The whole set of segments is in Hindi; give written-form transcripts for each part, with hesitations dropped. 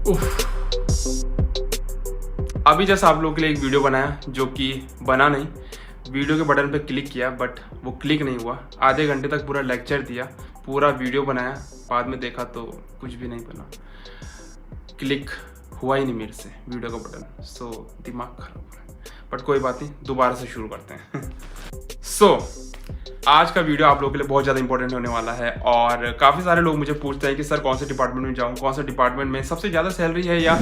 उफ। अभी जैसा आप लोगों के लिए एक वीडियो बनाया जो कि बना नहीं, वीडियो के बटन पे क्लिक किया बट वो क्लिक नहीं हुआ। आधे घंटे तक पूरा लेक्चर दिया, पूरा वीडियो बनाया, बाद में देखा तो कुछ भी नहीं बना, क्लिक हुआ ही नहीं मेरे से वीडियो का बटन। सो दिमाग खराब हो रहा है, बट कोई बात नहीं, दोबारा से शुरू करते हैं। सो आज का वीडियो आप लोगों के लिए बहुत ज़्यादा इंपॉर्टेंट होने वाला है और काफ़ी सारे लोग मुझे पूछते हैं कि सर कौन से डिपार्टमेंट में जाऊँ, कौन से डिपार्टमेंट में सबसे ज़्यादा सैलरी है या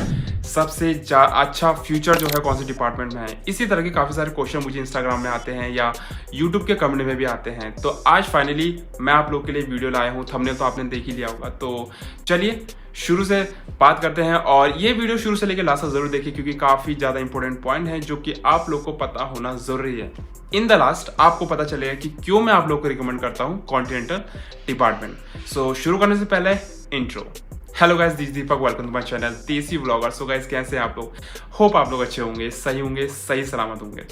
सबसे अच्छा फ्यूचर जो है कौन से डिपार्टमेंट में है। इसी तरह के काफ़ी सारे क्वेश्चन मुझे इंस्टाग्राम में आते हैं या यूट्यूब के कमेंट में भी आते हैं। तो आज फाइनली मैं आप लोग के लिए वीडियो लाया हूँ। थंबनेल तो आपने देख ही लिया होगा। तो चलिए शुरू से बात करते हैं और ये वीडियो शुरू से लेकर लास्ट तक जरूर देखिए क्योंकि काफ़ी ज़्यादा इंपॉर्टेंट पॉइंट है जो कि आप लोग को पता होना ज़रूरी है। इन द लास्ट आपको पता चलेगा कि क्यों मैं आप लोग को रिकमेंड करता हूँ कॉन्टिनेंटल डिपार्टमेंट। सो शुरू करने से पहले intro. Hello guys, this Deepak, welcome to my channel Desi vlogger. So guys कैसे हैं आप लोग? होप आप लोग अच्छे होंगे, सही सलामत होंगे।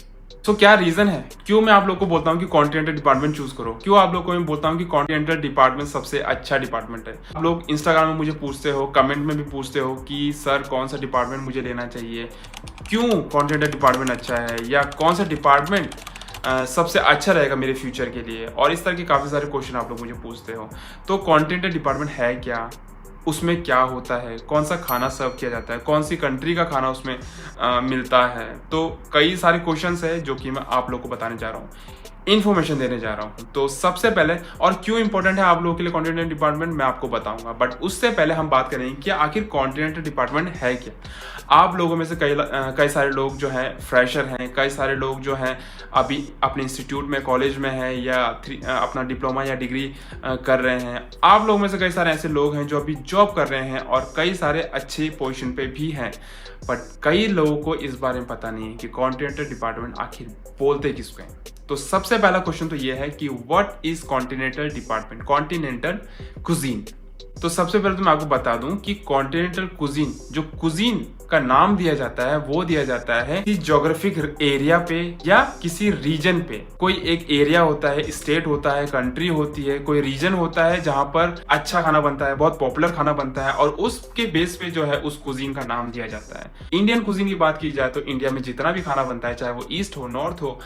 तो क्या रीजन है क्यों मैं आप लोग को बोलता हूँ कि कॉन्टिनेंटल डिपार्टमेंट चूज करो, क्यों आप लोग को मैं बोलता हूँ कि कॉन्टिनेंटल डिपार्टमेंट सबसे अच्छा डिपार्टमेंट है। आप लोग इंस्टाग्राम में मुझे पूछते हो, कमेंट में भी पूछते हो कि सर कौन सा डिपार्टमेंट मुझे लेना चाहिए, क्यों कॉन्टिनेंटल डिपार्टमेंट अच्छा है या कौन सा डिपार्टमेंट सबसे अच्छा रहेगा मेरे फ्यूचर के लिए, और इस तरह के काफ़ी सारे क्वेश्चन आप लोग मुझे पूछते हो। तो कॉन्टिनेंटल डिपार्टमेंट है क्या, उसमें क्या होता है, कौन सा खाना सर्व किया जाता है, कौन सी कंट्री का खाना उसमें मिलता है। तो कई सारे क्वेश्चंस है जो कि मैं आप लोग को बताने जा रहा हूँ, इन्फॉर्मेशन देने जा रहा हूँ। तो सबसे पहले, और क्यों इंपॉर्टेंट है आप लोगों के लिए कॉन्टिनेंटल डिपार्टमेंट, मैं आपको बताऊंगा। बट उससे पहले हम बात करेंगे कि आखिर कॉन्टिनेंटल डिपार्टमेंट है क्या। आप लोगों में से कई सारे लोग जो हैं फ्रेशर हैं, कई सारे लोग जो हैं अभी अपने इंस्टीट्यूट में, कॉलेज में हैं या अपना डिप्लोमा या डिग्री कर रहे हैं। आप लोगों में से कई सारे ऐसे लोग हैं जो अभी जॉब कर रहे हैं और कई सारे अच्छे पोजीशन पे भी हैं। बट कई लोगों को इस बारे में पता नहीं है कि कॉन्टिनेंटल डिपार्टमेंट आखिर बोलते किसको हैं। तो सबसे पहला क्वेश्चन तो ये है कि what is continental department, continental cuisine. तो सबसे पहले तो मैं आपको बता दूं कि कॉन्टिनेंटल कुजीन, जो कुजीन का नाम दिया जाता है वो दिया जाता है किसी ज्योग्राफिक एरिया पे या किसी रीजन पे। कोई एक एरिया होता है, स्टेट होता है, कंट्री होती है, कोई रीजन होता है जहां पर अच्छा खाना बनता है, बहुत पॉपुलर खाना बनता है और उसके बेस पे जो है उस कुजीन का नाम दिया जाता है। इंडियन कुजीन की बात की जाए तो इंडिया में जितना भी खाना बनता है, चाहे वो ईस्ट हो, नॉर्थ हो,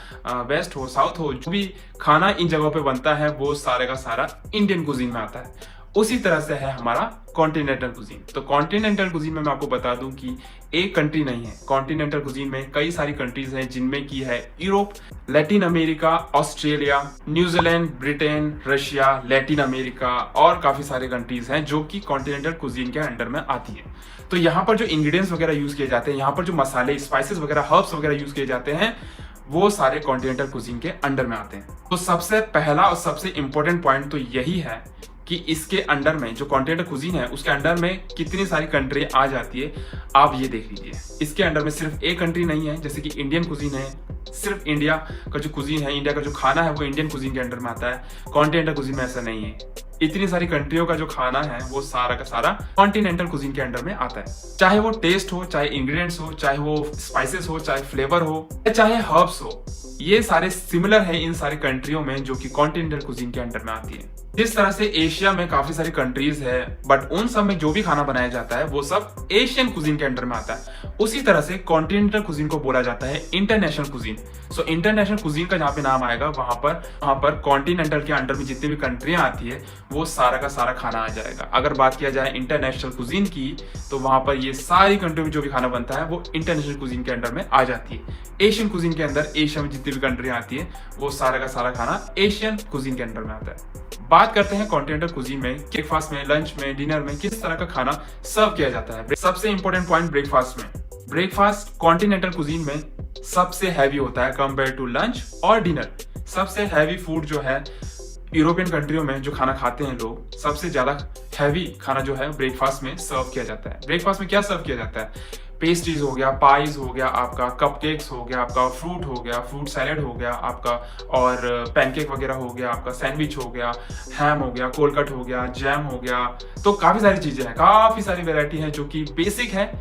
वेस्ट हो, साउथ हो, जो भी खाना इन जगहों पे बनता है वो सारे का सारा इंडियन कुजीन में आता है। उसी तरह से है हमारा कॉन्टिनेंटल कुजीन। तो कॉन्टिनेंटल कुजीन में मैं आपको बता दूं कि एक कंट्री नहीं है। कॉन्टिनेंटल कुजीन में कई सारी कंट्रीज हैं जिनमें की है Europe, Latin America, Australia, New Zealand, Britain, Russia, Latin America और काफी सारे कंट्रीज हैं जो कि कॉन्टिनेंटल कुजीन के अंडर में आती है। तो यहाँ पर जो इंग्रेडिएंट्स वगैरह यूज किए जाते हैं, यहाँ पर जो मसाले, स्पाइसेस वगैरह, हर्ब्स वगैरह यूज किए जाते हैं, वो सारे कॉन्टिनेंटल कुजीन के अंडर में आते हैं। तो सबसे पहला और सबसे इंपॉर्टेंट पॉइंट तो यही है कि इसके अंडर में जो कॉन्टिनेंटल कुजीन है उसके अंडर में कितनी सारी कंट्री आ जाती है, आप ये देख लीजिए। इसके अंडर में सिर्फ एक कंट्री नहीं है, जैसे कि इंडियन कुजीन है, सिर्फ इंडिया का जो कुजीन है, इंडिया का जो खाना है वो इंडियन कुजीन के अंडर में आता है। कॉन्टिनेंटल कुजीन में ऐसा नहीं है। इतनी सारी कंट्रियों का जो खाना है वो सारा का सारा कॉन्टिनेंटल कुजीन के अंडर में आता है। चाहे वो टेस्ट हो, चाहे इंग्रेडिएंट्स हो, चाहे वो स्पाइसेस हो, चाहे फ्लेवर हो, चाहे हर्ब्स हो, ये सारे सिमिलर है इन सारी कंट्रियों में जो कि कॉन्टिनेंटल कुजीन के अंडर में आती है। जिस तरह से एशिया में काफी सारी कंट्रीज है बट उन सब में जो भी खाना बनाया जाता है वो सब एशियन कुजीन के अंडर में आता है, उसी तरह से कॉन्टिनेंटल कुजीन को बोला जाता है international cuisine. So international cuisine का जहाँ पे नाम आएगा वहां पर कॉन्टिनेंटल के अंडर में जितनी भी कंट्रियां आती है वो सारा का सारा खाना आ जाएगा। अगर बात किया जाए इंटरनेशनल कुजीन की तो वहां पर ये सारी कंट्री में जो भी खाना बनता है वो इंटरनेशनल कुजीन के अंडर में आ जाती है। एशियन कुजीन के अंदर एशिया में जितनी भी कंट्रियां आती है वो सारा का सारा खाना एशियन कुजीन के अंडर में आता है। बात करते हैं कॉन्टिनेंटल कुजीन में ब्रेकफास्ट में, लंच में, डिनर में किस तरह का खाना सर्व किया जाता है। सबसे इंपॉर्टेंट पॉइंट ब्रेकफास्ट में, ब्रेकफास्ट कॉन्टिनेंटल कुजीन में सबसे हैवी होता है कंपेयर टू लंच और डिनर। सबसे हैवी फूड जो है यूरोपियन कंट्रियों में जो खाना खाते हैं लोग, सबसे ज्यादा हैवी खाना जो है ब्रेकफास्ट में सर्व किया जाता है। ब्रेकफास्ट में क्या सर्व किया जाता है? पेस्ट्रीज हो गया, पाइज हो गया आपका, कपकेक्स हो गया आपका, फ्रूट हो गया, फ्रूट सैलेड हो गया आपका, और पैनकेक वगैरह हो गया आपका, सैंडविच हो गया, हैम हो गया, कोल्ड कट हो गया, जैम हो गया। तो काफी सारी चीजें हैं, काफी सारी वैरायटी है जो कि बेसिक है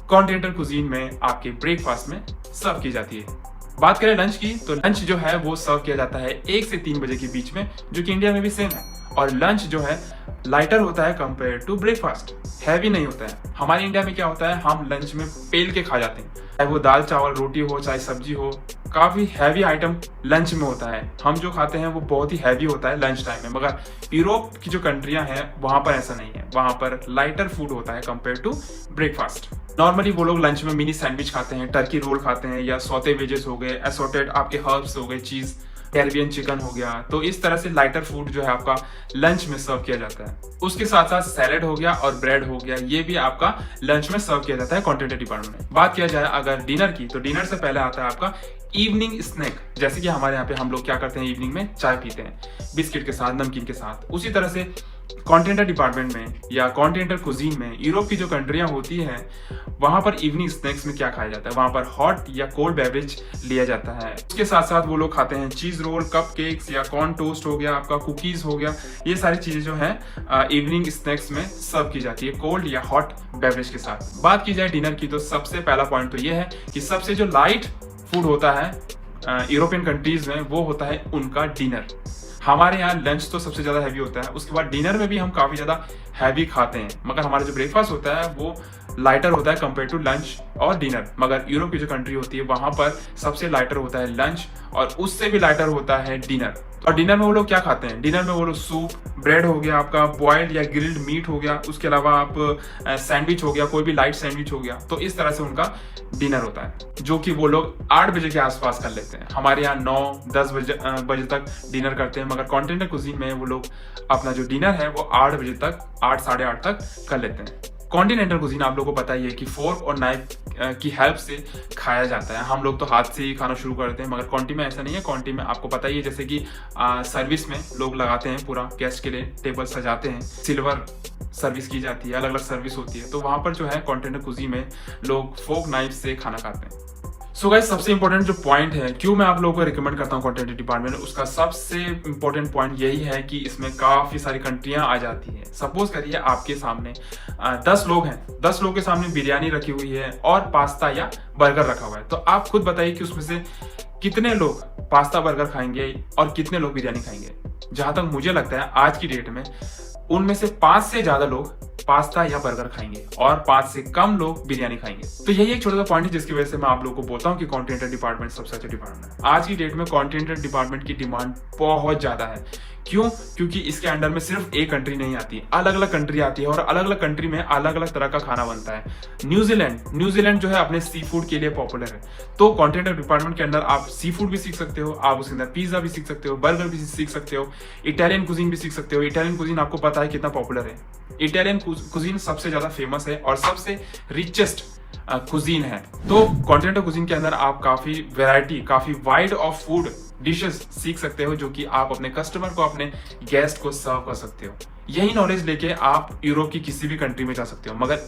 कॉन्टिनेंटल कुजीन में आपके ब्रेकफास्ट में सर्व की जाती है। बात करें लंच की तो लंच जो है वो सर्व किया जाता है 1 से 3 बजे के बीच में, जो कि इंडिया में भी सेम है। और लंच जो है लाइटर होता है कंपेयर टू ब्रेकफास्ट, हैवी नहीं होता है। हमारे इंडिया में क्या होता है, हम लंच में पेल के खा जाते हैं, चाहे वो दाल चावल रोटी हो चाहे सब्जी हो, काफ़ी हैवी आइटम लंच में होता है। हम जो खाते हैं वो बहुत ही हैवी होता है लंच टाइम में। मगर यूरोप की जो कंट्रियां हैं वहाँ पर ऐसा नहीं है, वहाँ पर लाइटर फूड होता है कंपेयर टू ब्रेकफास्ट। नॉर्मली वो लोग लंच में मिनी सैंडविच खाते हैं, टर्की रोल खाते हैं, या सौते वेजेस हो गए, असॉर्टेड आपके हर्ब्स हो गए, चीज़ कैरिबियन चिकन हो गया। तो इस तरह से लाइटर फूड जो है आपका लंच में सर्व किया जाता है। उसके साथ साथ सैलेड हो गया और ब्रेड हो गया, ये भी आपका लंच में सर्व किया जाता है कॉन्टिनेंटल डिपार्टमेंट में। बात किया जाए अगर डिनर की, तो डिनर से पहले आता है आपका इवनिंग स्नैक। जैसे कि हमारे यहाँ पे हम लोग क्या करते हैं, इवनिंग में चाय पीते हैं बिस्किट के साथ, नमकीन के साथ। उसी तरह से कॉन्टिनेंटल डिपार्टमेंट में या कॉन्टिनेंटल कुजीन में यूरोप की जो कंट्रियां होती हैं वहां पर इवनिंग स्नैक्स में क्या खाया जाता है, वहां पर हॉट या कोल्ड बेवरेज लिया जाता है। उसके साथ साथ वो लोग खाते हैं चीज रोल, कप केक्स या कॉर्न टोस्ट हो गया, आपका कुकीज हो गया। ये सारी चीजें जो है इवनिंग स्नैक्स में सर्व की जाती है कोल्ड या हॉट बेवरेज के साथ। बात की जाए डिनर की, तो सबसे पहला पॉइंट तो ये है कि सबसे जो लाइट फूड होता है यूरोपियन कंट्रीज में वो होता है उनका डिनर। हमारे यहाँ लंच तो सबसे ज्यादा हैवी होता है, उसके बाद डिनर में भी हम काफी ज्यादा हैवी खाते हैं, मगर हमारा जो ब्रेकफास्ट होता है वो लाइटर होता है कंपेयर टू लंच और डिनर। मगर यूरोप की जो कंट्री होती है वहां पर सबसे लाइटर होता है लंच और उससे भी लाइटर होता है डिनर। और डिनर में वो लोग क्या खाते हैं, डिनर में वो लोग सूप, ब्रेड हो गया, आपका बॉइल्ड या ग्रिल्ड मीट हो गया, उसके अलावा आप सैंडविच हो गया, कोई भी लाइट सैंडविच हो गया। तो इस तरह से उनका डिनर होता है, जो कि वो लोग 8 बजे के आसपास कर लेते हैं। हमारे यहाँ 9-10 बजे तक डिनर करते हैं, मगर कॉन्टिनेंटल कुजीन में वो लोग अपना जो डिनर है वो 8 बजे तक, 8 साढ़े 8 तक कर लेते हैं। कॉन्टिनेंटल कुजीन आप लोगों को पता ही है कि फोर्क और नाइफ की हेल्प से खाया जाता है। हम लोग तो हाथ से ही खाना शुरू करते हैं, मगर कॉन्टी में ऐसा नहीं है। कॉन्टी में आपको पता ही है, जैसे कि सर्विस में लोग लगाते हैं, पूरा गेस्ट के लिए टेबल सजाते हैं, सिल्वर सर्विस की जाती है, अलग अलग सर्विस होती है। तो वहां पर जो है कॉन्टिनेंटल कुजीन में लोग फोर्क नाइफ से खाना खाते हैं। सो गाइस, सबसे इंपॉर्टेंट जो पॉइंट है, क्यों मैं आप लोगों को रिकमेंड करता हूँ कॉन्टिनेंटल डिपार्टमेंट, उसका सबसे इंपॉर्टेंट पॉइंट यही है कि इसमें काफी सारी कंट्रियां आ जाती है। सपोज करिए आपके सामने 10 लोग हैं, 10 लोग के सामने बिरयानी रखी हुई है और पास्ता या बर्गर रखा हुआ है। तो आप खुद बताइए कि उसमें से कितने लोग पास्ता बर्गर खाएंगे और कितने लोग बिरयानी खाएंगे। जहां तक मुझे लगता है आज की डेट में उनमें से 5 से ज्यादा लोग पास्ता या बर्गर खाएंगे और 5 से कम लोग बिरयानी खाएंगे। तो यही एक छोटा सा पॉइंट है जिसकी वजह से मैं आप लोगों को बोलता हूँ कि कॉन्टिनेंटल डिपार्टमेंट सबसे अच्छा डिपार्टमेंट है। आज की डेट में कॉन्टिनेंटल डिपार्टमेंट की डिमांड बहुत ज्यादा है। क्यों? क्योंकि इसके अंडर में सिर्फ एक कंट्री नहीं आती, अलग अलग कंट्री आती है और अलग अलग कंट्री में अलग अलग तरह का खाना बनता है। न्यूजीलैंड जो है अपने सी फूड के लिए पॉपुलर है। तो कॉन्टिनेंटल डिपार्टमेंट के अंदर आप सी फूड भी सीख सकते हो, आप उसके अंदर पिज्जा भी सीख सकते हो, बर्गर भी सीख सकते हो, इटालियन कुजीन भी सीख सकते हो। इटालियन कुजीन आपको पता है कितना पॉपुलर है। इटालियन कुजीन सबसे ज्यादा फेमस है और सबसे रिचेस्ट कुजीन है। तो कॉन्टिनेंटल कुजीन के अंदर आप काफी वैरायटी, काफी वाइड ऑफ फूड डिशेस सीख सकते हो, जो कि आप अपने कस्टमर को, अपने गेस्ट को सर्व कर सकते हो। यही नॉलेज लेके आप यूरोप की किसी भी कंट्री में जा सकते हो। मगर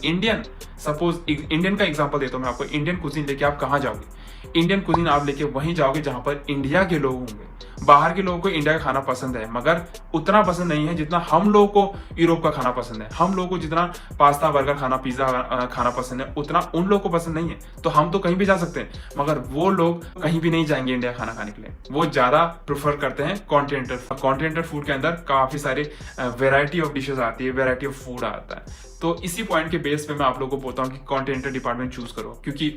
सपोज इंडियन का एग्जांपल देता हूं मैं आपको। इंडियन कुजीन लेके आप कहां जाओगे? इंडियन कुजीन आप लेके वहीं जाओगे जहां पर इंडिया के लोग होंगे। बाहर के लोगों को इंडिया का खाना पसंद है, मगर उतना पसंद नहीं है जितना हम लोगों को यूरोप का खाना पसंद है। हम लोगों को जितना पास्ता बर्गर खाना, पिज्जा खाना पसंद है, उतना उन लोगों को पसंद नहीं है। तो हम तो कहीं भी जा सकते हैं, मगर वो लोग कहीं भी नहीं जाएंगे इंडिया खाना खाने के लिए। वो ज्यादा प्रेफर करते हैं कॉन्टिनेंटल फूड के अंदर काफी सारे वेराइटी ऑफ डिशेस आती है, वेराइटी ऑफ फूड आता है। तो इसी पॉइंट के बेस पे मैं आप लोगों को बोलता हूँ कि कॉन्टिनेंटल डिपार्टमेंट चूज करो, क्योंकि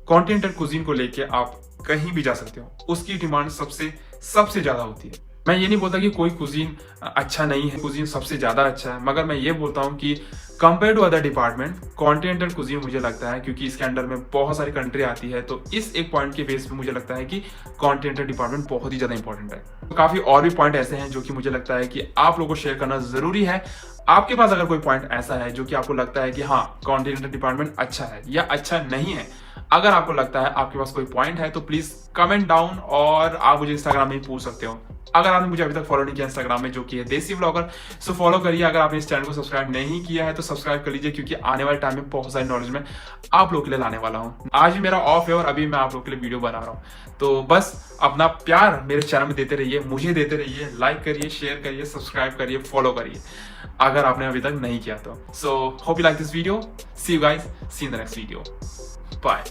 कॉन्टिनेंटल कुजीन को लेके आप कहीं भी जा सकते हो। उसकी डिमांड सबसे ज्यादा होती है। मैं ये नहीं बोलता कि कोई कुजीन अच्छा नहीं है, कुजीन सबसे ज्यादा अच्छा है, मगर मैं ये बोलता हूँ कि compare to other department continental cuisine मुझे लगता है, क्योंकि इसके अंडर में बहुत सारी कंट्री आती है, तो इस एक पॉइंट के बेस पे मुझे लगता है कि कॉन्टिनेंटल डिपार्टमेंट बहुत ही ज्यादा इंपॉर्टेंट है। तो काफी और भी पॉइंट ऐसे हैं जो कि मुझे लगता है कि आप लोगों को शेयर करना जरूरी है। आपके पास अगर कोई पॉइंट ऐसा है जो कि आपको लगता है कि हाँ कॉन्टिनेंटल डिपार्टमेंट अच्छा है या अच्छा नहीं है, अगर आपको लगता है आपके पास कोई पॉइंट है, तो प्लीज कमेंट डाउन और आप मुझे इंस्टाग्राम में पूछ सकते हो। अगर आपने मुझे अभी तक फॉलो नहीं किया इंस्टाग्राम में, जो कि है देसी व्लॉगर, सो फॉलो करिए। अगर आपने इस चैनल को सब्सक्राइब नहीं किया है तो सब्सक्राइब कर लीजिए, क्योंकि आने वाले टाइम में बहुत सारी नॉलेज में आप लोग के लिए लाने वाला हूँ। आज भी मेरा ऑफ है और अभी मैं आप लोग के लिए वीडियो बना रहा हूँ। तो बस अपना प्यार मेरे चैनल में देते रहिए, मुझे देते रहिए, लाइक करिए, शेयर करिए, सब्सक्राइब करिए, फॉलो करिए अगर आपने अभी तक नहीं किया तो। So hope you like this video. See you guys, see in the next video, bye.